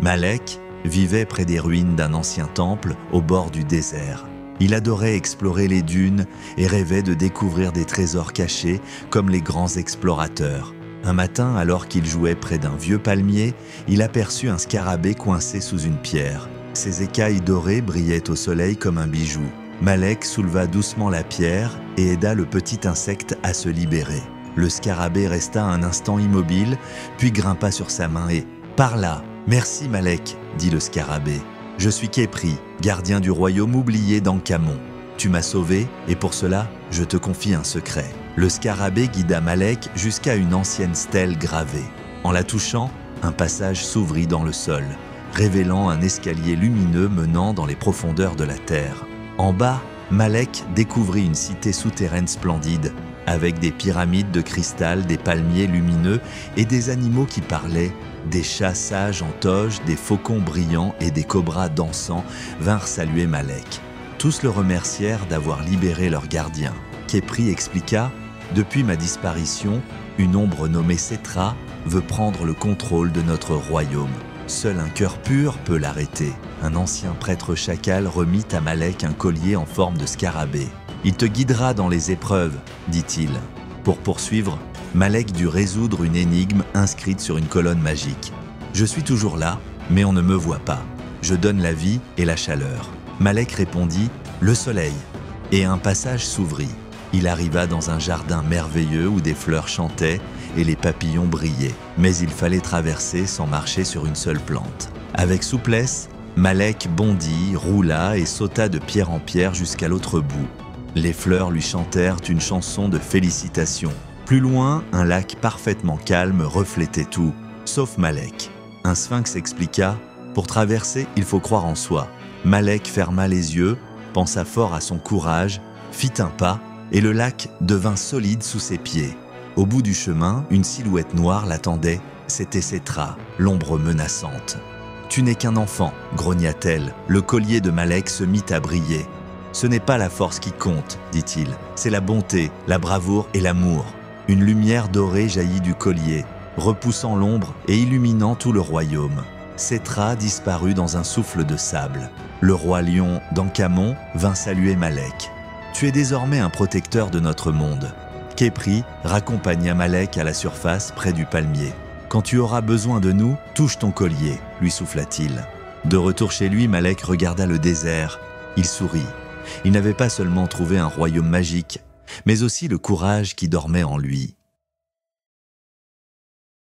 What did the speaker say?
Malek vivait près des ruines d'un ancien temple au bord du désert. Il adorait explorer les dunes et rêvait de découvrir des trésors cachés comme les grands explorateurs. Un matin, alors qu'il jouait près d'un vieux palmier, il aperçut un scarabée coincé sous une pierre. Ses écailles dorées brillaient au soleil comme un bijou. Malek souleva doucement la pierre et aida le petit insecte à se libérer. Le scarabée resta un instant immobile, puis grimpa sur sa main et « Par là !»« Merci Malek !» dit le scarabée. « Je suis Khépri, gardien du royaume oublié d'Ankhamon. Tu m'as sauvé et pour cela, je te confie un secret. » Le scarabée guida Malek jusqu'à une ancienne stèle gravée. En la touchant, un passage s'ouvrit dans le sol, révélant un escalier lumineux menant dans les profondeurs de la terre. En bas, Malek découvrit une cité souterraine splendide, avec des pyramides de cristal, des palmiers lumineux et des animaux qui parlaient. Des chats sages en toge, des faucons brillants et des cobras dansants vinrent saluer Malek. Tous le remercièrent d'avoir libéré leur gardien. Khépri expliqua « Depuis ma disparition, une ombre nommée Cetra veut prendre le contrôle de notre royaume. Seul un cœur pur peut l'arrêter. » Un ancien prêtre chacal remit à Malek un collier en forme de scarabée. « Il te guidera dans les épreuves, dit-il. » Pour poursuivre, Malek dut résoudre une énigme inscrite sur une colonne magique. « Je suis toujours là, mais on ne me voit pas. Je donne la vie et la chaleur. » Malek répondit « Le soleil !» et un passage s'ouvrit. Il arriva dans un jardin merveilleux où des fleurs chantaient et les papillons brillaient. Mais il fallait traverser sans marcher sur une seule plante. Avec souplesse, Malek bondit, roula et sauta de pierre en pierre jusqu'à l'autre bout. Les fleurs lui chantèrent une chanson de félicitations. Plus loin, un lac parfaitement calme reflétait tout, sauf Malek. Un sphinx expliqua « Pour traverser, il faut croire en soi. » Malek ferma les yeux, pensa fort à son courage, fit un pas, et le lac devint solide sous ses pieds. Au bout du chemin, une silhouette noire l'attendait. C'était Cetra, l'ombre menaçante. « Tu n'es qu'un enfant, grogna-t-elle. Le collier de Malek se mit à briller. « Ce n'est pas la force qui compte, dit-il. C'est la bonté, la bravoure et l'amour. » Une lumière dorée jaillit du collier, repoussant l'ombre et illuminant tout le royaume. Cetra disparut dans un souffle de sable. Le roi lion d'Ankhamon vint saluer Malek. « Tu es désormais un protecteur de notre monde. » Khépri raccompagna Malek à la surface près du palmier. « Quand tu auras besoin de nous, touche ton collier, » lui souffla-t-il. De retour chez lui, Malek regarda le désert. Il sourit. Il n'avait pas seulement trouvé un royaume magique, mais aussi le courage qui dormait en lui.